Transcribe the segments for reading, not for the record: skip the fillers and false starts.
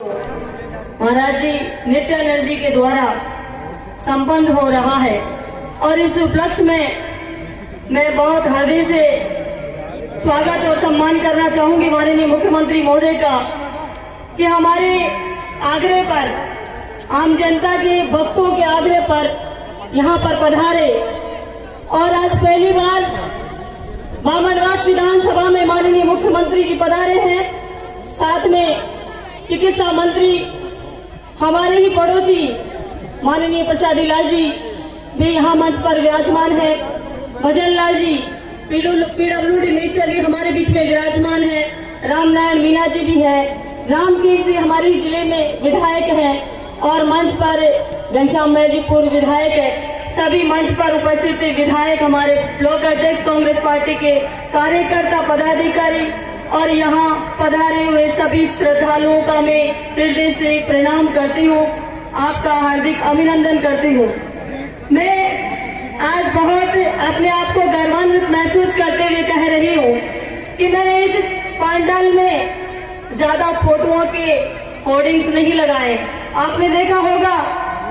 महाराज जी नित्यानंद जी के द्वारा संपन्न हो रहा है और इस उपलक्ष्य में मैं बहुत हृदय से स्वागत और सम्मान करना चाहूंगी माननीय मुख्यमंत्री महोदय का कि हमारे आग्रह पर, आम जनता के भक्तों के आग्रह पर यहाँ पर पधारे और आज पहली बार बामनवास विधानसभा में माननीय मुख्यमंत्री जी पधारे हैं। साथ में चिकित्सा मंत्री हमारे ही पड़ोसी माननीय प्रसादी लाल जी भी यहाँ मंच पर विराजमान है। भजन लाल जी पीडब्ल्यूडी मिनिस्टर भी हमारे बीच में विराजमान है। रामनारायण मीना जी भी है। रामकीर जी हमारे जिले में विधायक है और मंच पर घनश्याम मैजीपुर विधायक है। सभी मंच पर उपस्थित विधायक, हमारे ब्लॉक अध्यक्ष कांग्रेस पार्टी के कार्यकर्ता, पदाधिकारी और यहाँ पधारे हुए सभी श्रद्धालुओं का मैं हृदय से प्रणाम करती हूँ, आपका हार्दिक अभिनंदन करती हूँ। मैं आज बहुत अपने आप को गर्वान्वित महसूस करते हुए कह रही हूँ कि मैंने इस पंडाल में ज्यादा फोटोओं के होर्डिंग्स नहीं लगाए। आपने देखा होगा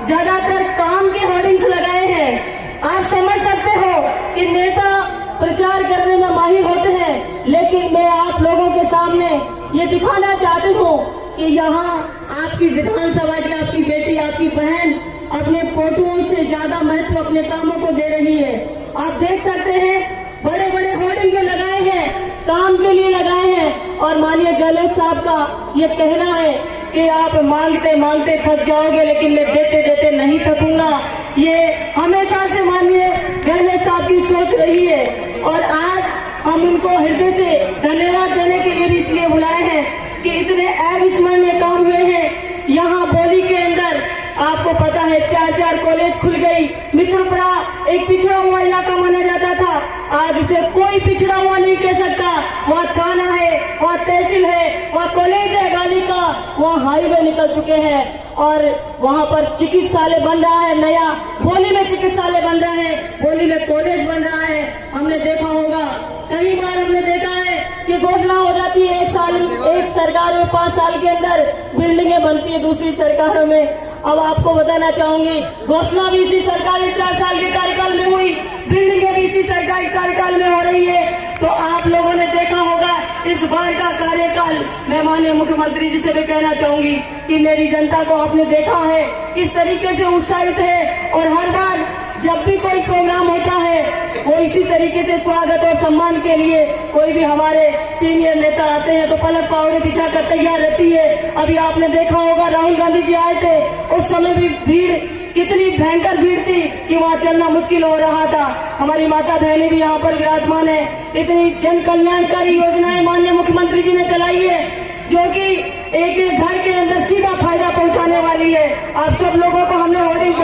ज्यादातर काम के होर्डिंग्स लगाए हैं। आप समझ सकते हो कि नेता प्रचार करने में माहिर होते हैं, लेकिन मैं आप लोगों के सामने ये दिखाना चाहती हूँ कि यहाँ आपकी विधानसभा की आपकी बेटी, आपकी बहन अपने फोटोओं से ज्यादा महत्व अपने कामों को दे रही है। आप देख सकते हैं बड़े बड़े होर्डिंग जो लगाए हैं काम के लिए लगाए हैं और माननीय गहलोत साहब का ये कहना है कि आप मांगते मांगते थक जाओगे, लेकिन मैं देते देते नहीं थकूंगा। ये हमेशा से माननीय गहलोत साहब की सोच रही है और आज हम उनको हृदय से धन्यवाद देने के लिए भी इसलिए बुलाए हैं कि इतने अविस्मरणीय काम हुए हैं। यहाँ बोली के अंदर आपको पता है 4 कॉलेज खुल गई। मित्रपुरा एक पिछड़ा हुआ इलाका माना जाता था, आज उसे कोई पिछड़ा हुआ नहीं कह सकता। वहाँ थाना है, वहाँ तहसील है, वहाँ कॉलेज है बालिका, वहाँ हाईवे निकल चुके हैं और वहाँ पर चिकित्सालय बन रहा है नया। बोली में चिकित्सालय बन रहा है, बोली में कॉलेज बन रहा है। हमने देखा होगा, कई बार हमने देखा है कि घोषणा हो जाती है एक सरकार में 5 साल के अंदर बिल्डिंगें बनती है, दूसरी सरकारों में। अब आपको बताना चाहूंगी, घोषणा भी इसी सरकार के 4 साल के कार्यकाल में हुई, बिल्डिंगें भी इसी सरकार के कार्यकाल में हो रही है। तो आप लोगों ने देखा होगा इस बार का कार्यकाल, मैं माननीय मुख्यमंत्री जी से भी कहना चाहूंगी कि मेरी जनता को आपने देखा है किस तरीके से उत्साहित है और हर बार जब भी कोई प्रोग्राम होता है वो इसी तरीके से स्वागत और सम्मान के लिए कोई भी हमारे सीनियर नेता आते हैं तो पलक पावड़े बिछा कर तैयार रहती है। अभी आपने देखा होगा राहुल गांधी जी आए थे, उस समय भी भीड़ कितनी भयंकर भीड़ थी कि वहाँ चलना मुश्किल हो रहा था। हमारी माता बहनें भी यहाँ पर विराजमान है। इतनी जन कल्याणकारी योजनाएं माननीय मुख्यमंत्री जी ने चलाई है जो कि एक एक घर के अंदर सीधा फायदा पहुंचाने वाली है। आप सब लोगों को हमने होर्डिंग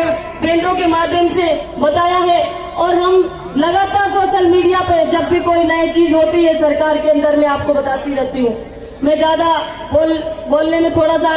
बैंडों के माध्यम से बताया है और हम लगातार सोशल मीडिया पे जब भी कोई नई चीज होती है सरकार के अंदर मैं आपको बताती रहती हूँ। मैं ज्यादा बोलने में थोड़ा सा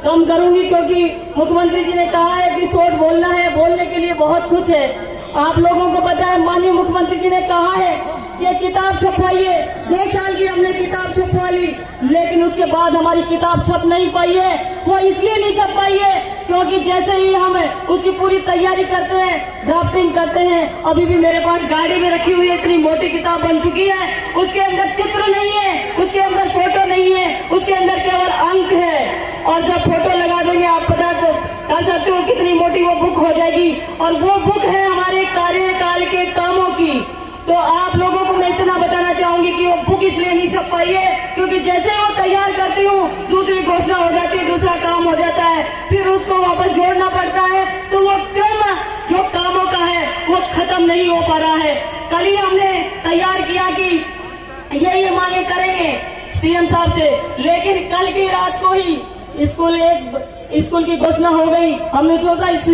कम करूंगी क्योंकि मुख्यमंत्री जी ने कहा है कि शॉर्ट बोलना है, बोलने के लिए बहुत कुछ है। आप लोगों को पता है माननीय मुख्यमंत्री जी ने कहा है कि किताब छपवाइए। 2 साल की हमने किताब छपवा ली, लेकिन उसके बाद हमारी किताब छप नहीं पाई है। वो इसलिए नहीं छप पाई है क्योंकि जैसे ही हम उसकी पूरी तैयारी करते हैं, ड्राफ्टिंग करते हैं, अभी भी मेरे पास गाड़ी में रखी हुई इतनी मोटी किताब बन चुकी है, उसके अंदर चित्र नहीं है, उसके अंदर फोटो नहीं है, उसके अंदर केवल अंक है। और जब फोटो लगा देंगे आप पता कर सकते हो कितनी मोटी वो बुक हो जाएगी और वो बुक है हमारे कार्यकाल के कामों की। तो आप लोगों को मैं इतना बताना चाहूंगी कि वो बुक इसलिए नहीं छप पाई है क्योंकि जैसे ही वो तैयार करती हूँ दूसरी घोषणा हो जाती है, दूसरा काम हो जाता है, फिर उसको वापस जोड़ना पड़ता है, तो वो क्रम जो कामों का है वो खत्म नहीं हो पा रहा है। कल ही हमने तैयार किया कि ये मांगे करेंगे सीएम साहब से, लेकिन कल की रात को ही स्कूल की घोषणा हो गई। हमने सोचा इस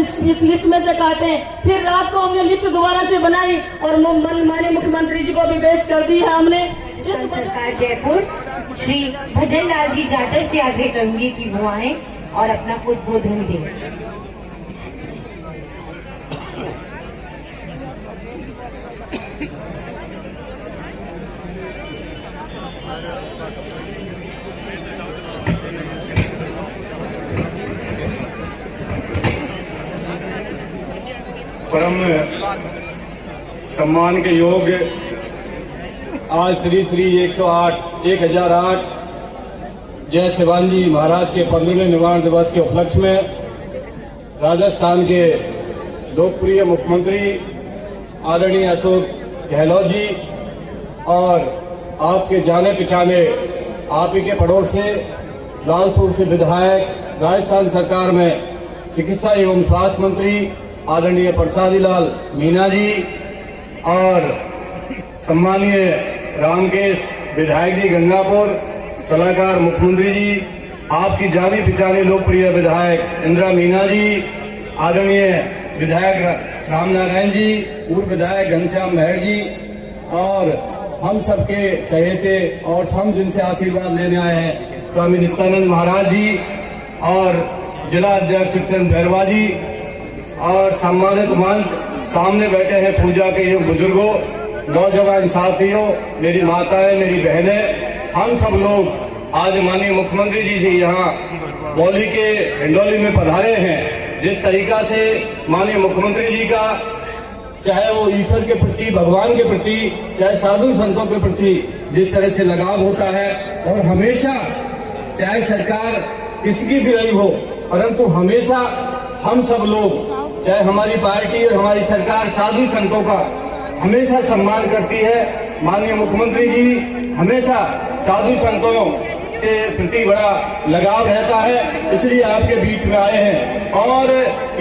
लिस्ट में से काटें, फिर रात को हमने लिस्ट दोबारा से बनाई और माननीय मुख्यमंत्री जी को भी पेश कर दी है हमने। सरकार जयपुर श्री भजन लाल जी जाटव से आग्रह करूंगी कि वो आए और अपना उद्बोधन दें। परम सम्मान के योग्य आज श्री श्री 1008 जय शिवाजी महाराज के 15वें निर्वाण दिवस के उपलक्ष्य में राजस्थान के लोकप्रिय मुख्यमंत्री आदरणीय अशोक गहलोत जी और आपके जाने पहचाने आप ही के पड़ोस से लालपुर से विधायक राजस्थान सरकार में चिकित्सा एवं स्वास्थ्य मंत्री आदरणीय प्रसादी लाल मीणा जी और सम्मानीय रामकेश विधायक जी गंगापुर, सलाहकार मुख्यमंत्री जी, आपकी जानी पहचानी लोकप्रिय विधायक इंदिरा मीणा जी, आदरणीय विधायक रामनारायण जी, पूर्व विधायक घनश्याम महर जी और हम सबके चहेते और हम जिनसे आशीर्वाद लेने आए हैं स्वामी नित्यानंद महाराज जी और जिला अध्यक्ष शिक्षण भैरवा जी और सम्मानित मंच सामने बैठे हैं पूजा के युग बुजुर्गों, नौजवान साथियों, मेरी माताएं, मेरी बहनें, हम सब लोग आज माननीय मुख्यमंत्री जी से यहाँ बौली के हिंडोली में पधारे हैं। जिस तरीका से माननीय मुख्यमंत्री जी का चाहे वो ईश्वर के प्रति, भगवान के प्रति, चाहे साधु संतों के प्रति जिस तरह से लगाव होता है और हमेशा चाहे सरकार किसी की भी रही हो परंतु हमेशा हम सब लोग चाहे हमारी पार्टी और हमारी सरकार साधु संतों का हमेशा सम्मान करती है। माननीय मुख्यमंत्री जी हमेशा साधु संतों के प्रति बड़ा लगाव रहता है, इसलिए आपके बीच में आए हैं और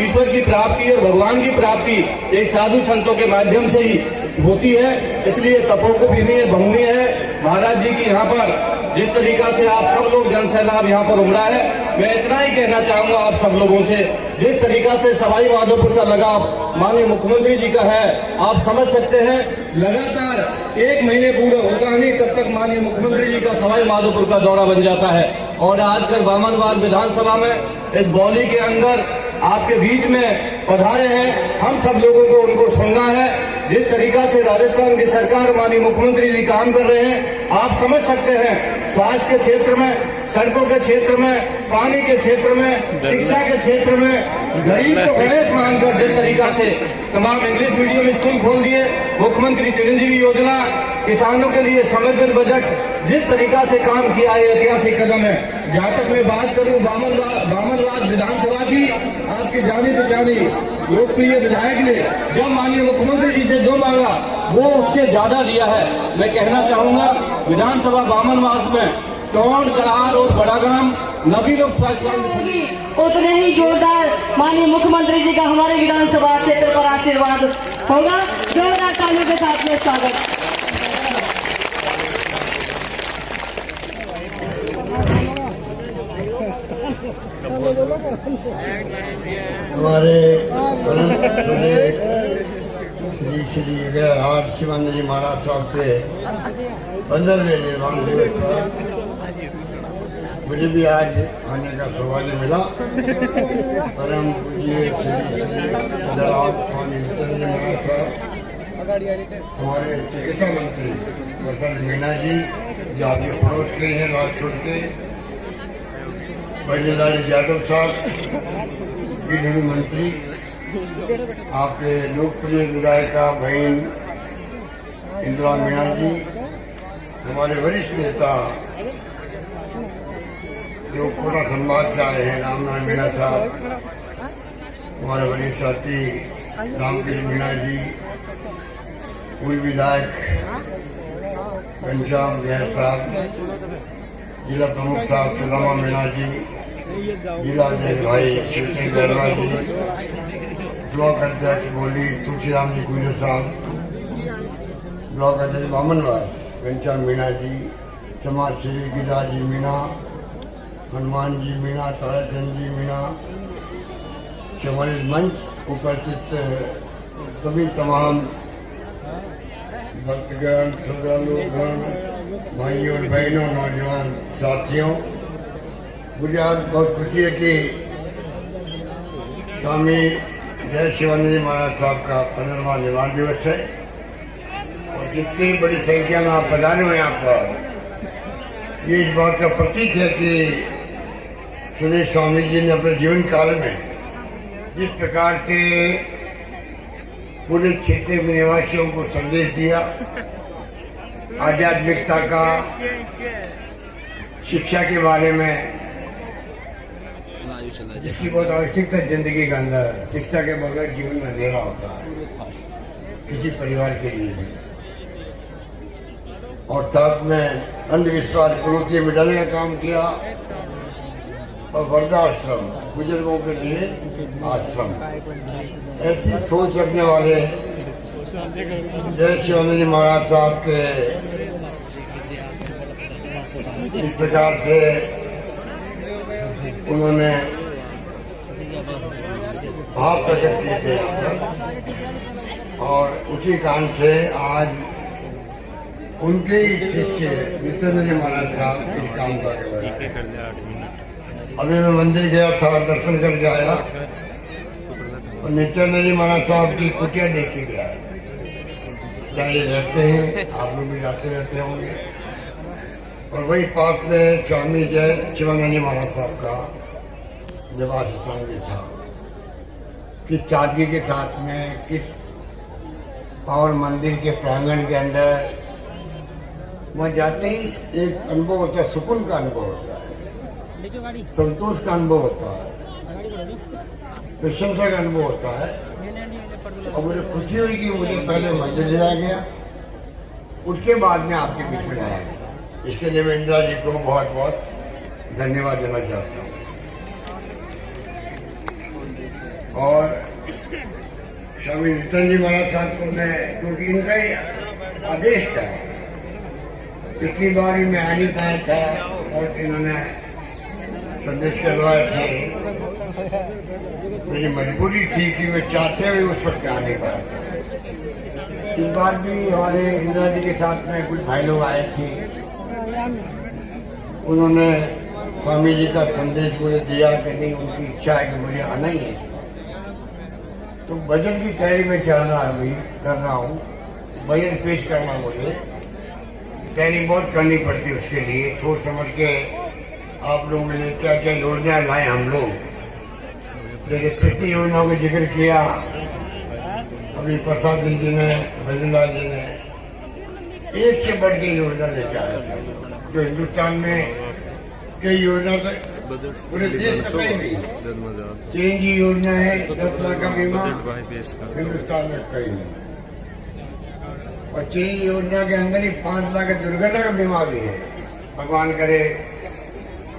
ईश्वर की प्राप्ति और भगवान की प्राप्ति एक साधु संतों के माध्यम से ही होती है। इसलिए तपोवनीय बहुनीय है महाराज जी की यहाँ पर जिस तरीका से आप सब लोग जन सैलाब यहाँ पर उमड़ा है। मैं इतना ही कहना चाहूंगा आप सब लोगों से, जिस तरीका से सवाई माधोपुर का लगाव माननीय मुख्यमंत्री जी का है आप समझ सकते हैं। लगातार 1 महीने पूरा होता नहीं तब तक माननीय मुख्यमंत्री जी का सवाई माधोपुर का दौरा बन जाता है और आजकल बामनवाद विधानसभा में इस बौली के अंदर आपके बीच में पधारे हैं। हम सब लोगों को उनको सुनना है। जिस तरीका से राजस्थान की सरकार माननीय मुख्यमंत्री जी काम कर रहे हैं आप समझ सकते हैं। स्वास्थ्य के क्षेत्र में, सड़कों के क्षेत्र में, पानी के क्षेत्र में, शिक्षा के क्षेत्र में गरीब को गणेश मानकर जिस तरीका से तमाम इंग्लिश मीडियम स्कूल खोल दिए, मुख्यमंत्री चिरंजीवी योजना, किसानों के लिए समग्र बजट, जिस तरीका से काम किया है ऐतिहासिक कदम है। जहाँ तक मैं बात करूँ बामनवाद विधानसभा की, आपकी जानी पहचानी लोकप्रिय विधायक ने जब माननीय मुख्यमंत्री जी से जो मांगा वो उससे ज्यादा दिया है। मैं कहना चाहूंगा विधानसभा बामनवास में कौन, कलार और बड़ा गांव नबी लोग उतने ही जोरदार माननीय मुख्यमंत्री जी का हमारे विधानसभा क्षेत्र पर आशीर्वाद होगा। जोरदार तालियों के साथ में स्वागत। हमारे श्री 1008 शिवानंद जी महाराज साहब के 15वें निर्वाण दिवस पर मुझे भी आज आने का सौभाग्य मिला। परम पूज्य श्री स्वामी नित्यानंद महाराज साहब, हमारे चिकित्सा मंत्री प्रसाद मीणा जी जो आपके पड़ोस के हैं राजकोट के, भजनलाल जाटव साहब गृह मंत्री, आपके लोकप्रिय विधायिका बहन इंदिरा मीणा जी, हमारे वरिष्ठ नेता जो कोटा संवाद से आए हैं रामनारायण मीणा साहब, हमारे वरिष्ठ साथी रामकेश मीणा जी, पूर्व विधायक घनश्याम महर साहब, जिला प्रमुख साहब सुदामा मीणा जी, जिला अध्यक्ष भाई शिवचंद गहरवा जी, ब्लॉक अध्यक्ष बोली तुलसीराम जी गुजर साहब, ब्लॉक अध्यक्ष बामनवास घनश्याम मीणा जी, समाज सेवी गिरिराज जी मीणा, हनुमान जी मीणा, ताराचंद जी मीणा, सम्मानित मंच उपस्थित सभी तमाम भक्तगण, श्रद्धालुगण, भाइयों और बहनों, नौजवान साथियों, मुझे आज बहुत खुशी है कि स्वामी जय शिवानंद जी महाराज साहब का 15वां निर्वाण दिवस है और जितनी बड़ी संख्या में आप पधारे हुए यहाँ पर, ये इस बात का प्रतीक है कि सुदेश स्वामी जी ने अपने जीवन काल में जिस प्रकार के पूरे क्षेत्र में निवासियों को संदेश दिया आध्यात्मिकता का, शिक्षा के बारे में, जिसकी बहुत आवश्यकता जिंदगी के अंदर। शिक्षा के बगैर जीवन में अंधेरा होता है किसी परिवार के लिए भी। और साथ में अंधविश्वास कुरीति मिटाने का काम किया और वृद्धाश्रम, बुजुर्गों के लिए आश्रम, ऐसी सोच रखने वाले जय शिवानंद जी महाराज साहब के इस प्रकार से उन्होंने भाव प्रकट किए थे यहाँ पर, और उसी कारण से आज उनके ही शिष्य नित्यानंद जी महाराज साहब इस काम को आगे बढ़ाए। अभी मैं मंदिर गया था, दर्शन करके आया और नित्यानंद जी महाराज साहब की कुटिया देख के गया। चाहे रहते हैं, आप लोग भी जाते रहते होंगे। और वही पास में स्वामी जय शिवानंद जी महाराज साहब का निवास स्थान भी था। किस सादगी के साथ में, किस पावन मंदिर के प्रांगण के अंदर वहाँ जाते ही एक अनुभव होता है, सुकून का अनुभव होता है, संतोष का अनुभव होता है, प्रशंसा का अनुभव होता है। और मुझे खुशी हुई कि मुझे पहले मंदिर ले जाया गया, उसके बाद में आपके बीच में लाया गया। इसके लिए मैं इंदिरा जी को बहुत बहुत धन्यवाद देना चाहता हूँ। और स्वामी नित्यानंद जी महाराज साहब को मैं, क्योंकि इनका ही आदेश था, पिछली बार भी मैं आ नहीं पाया था और इन्होंने संदेश करवाए थे। मेरी मजबूरी थी कि मैं चाहते हुए उस वक्त आ नहीं पाया था। इस बार भी हमारे इंदिरा जी के साथ में कुछ भाई लोग आए थे, उन्होंने स्वामी जी का संदेश मुझे दिया कि नहीं, उनकी इच्छा है कि मुझे आना ही है। तो बजट की तैयारी में चल रहा है, अभी कर रहा हूँ। बजट पेश करना, मुझे तैयारी बहुत करनी पड़ती है उसके लिए। सोच समझ के आप लोगों ने क्या क्या योजना लाए हम लोग, जैसे कृषि योजनाओं का जिक्र किया अभी प्रसाद जी ने, भजनलाल जी ने, एक से बढ़ के योजना लेकर आए जो हिंदुस्तान में कई योजना से पूरे देश में कहीं नहीं। चिरंजी योजना है 10 लाख का बीमा, हिंदुस्तान में कहीं नहीं। और चिरंजी योजना के अंदर ही 5 लाख का दुर्घटना का बीमा भी है। भगवान करे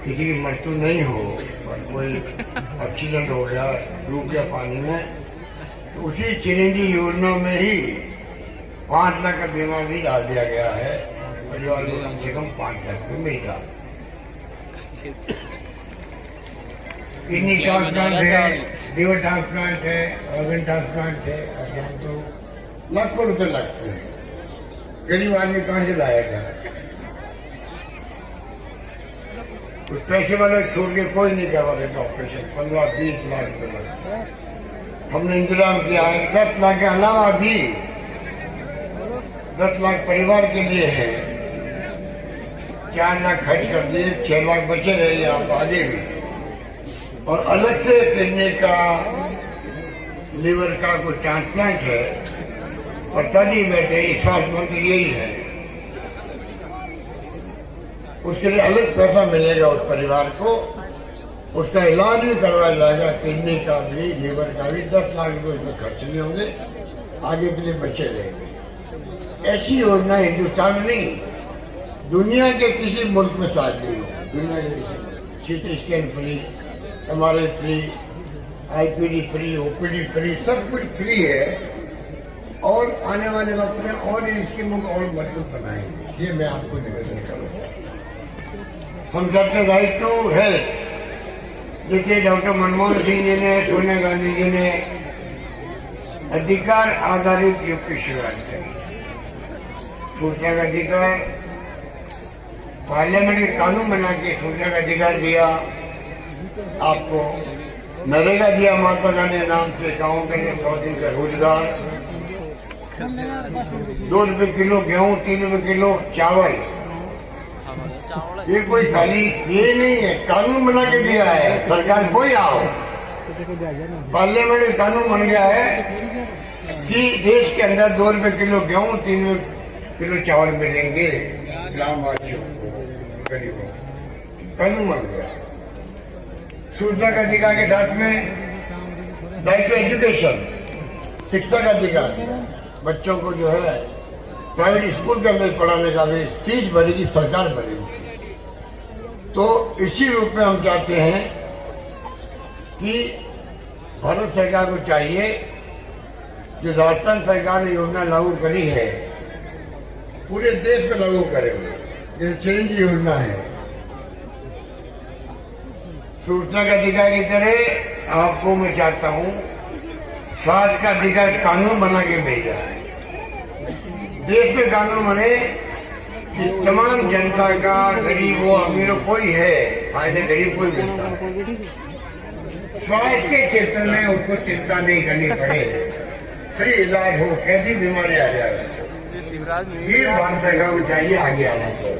किसी की मृत्यु नहीं हो और कोई एक्सीडेंट हो गया, डूब गया पानी में, तो उसी चिरंजी योजना में ही 5 लाख का बीमा भी डाल दिया गया है। परिवार को कम से कम 5 लाख रुपये मिलेगा। किडनी ट्रांसप्लांट है, लीवर ट्रांसप्लांट है, ऑर्गन ट्रांसप्लांट है, अभियान तो लाखों रुपए लगते हैं। गरीब आदमी कहाँ से लाएगा? कुछ पैसे वाले छोड़ के कोई नहीं करवा देता ऑपरेशन। 15-20 लाख रुपए लगते हैं। हमने इंतजाम किया है 10 लाख के अलावा भी 10 लाख परिवार के लिए है। 4 लाख खर्च कर दिए, 6 लाख बचे रहे आप आगे भी। और अलग से किडनी का, लीवर का कोई ट्रांसप्लांट है और तभी बैठे स्वास्थ्य मंत्री यही है, उसके लिए अलग पैसा मिलेगा उस परिवार को। उसका इलाज भी करवाया जाएगा, किडनी का भी, लीवर का भी। 10 लाख रुपए उसमें खर्च नहीं होंगे, आगे के लिए बचे रहेंगे। ऐसी योजना हिंदुस्तान में नहीं, दुनिया के किसी मुल्क में शायद नहीं हो। दुनिया के CT scan free, MRI free, IPD free, OPD free, सब कुछ फ्री है। और आने वाले वक्त में और इसकी मुल्क और मजबूत बनाएंगे, ये मैं आपको निवेदन करूँगा। हम सबके राइट टू हेल्थ, देखिए डॉक्टर मनमोहन सिंह जी ने, सोनिया गांधी जी ने अधिकार आधारित युग की शुरुआत करी। सूचना का अधिकार, पार्लियामेंट के कानून बना के सूचना का अधिकार दिया आपको। नरेगा दिया महात्मा गांधी के नाम से, गाँव के लिए 100 दिन का रोजगार, 2 रुपए किलो गेहूं, 3 रुपए किलो चावल। ये कोई खाली ये नहीं है, कानून बना के दिया है सरकार। कोई आओ, पार्लियामेंट में कानून बन गया है कि देश के अंदर 2 रुपए किलो गेहूं, 3 किलो चावल मिलेंगे ग्रामवासियों को, गरीबों को। कानून बन गया। सूचना का अधिकार के साथ में राइट टू एजुकेशन, शिक्षा का अधिकार। बच्चों को जो है प्राइवेट स्कूल के अंदर पढ़ाने का भी फीस भरेगी सरकार, भरेगी। तो इसी रूप में हम चाहते हैं कि भारत सरकार को चाहिए जो राजस्थान सरकार ने योजना लागू करी है पूरे देश में लागू करे। ये चिरंजी योजना है। सूचना का अधिकार की तरह आपको मैं चाहता हूं स्वास्थ्य का अधिकार कानून बना के भेजा है। देश में कानून बने कि तमाम जनता का, गरीबों अमीरों कोई है, फायदे गरीब कोई मिलता है। स्वास्थ्य के क्षेत्र में उनको चिंता नहीं करनी पड़े, फ्री इलाज हो, कैसी बीमारी आ जाए, ये भारत सरकार को चाहिए आगे आना चाहिए।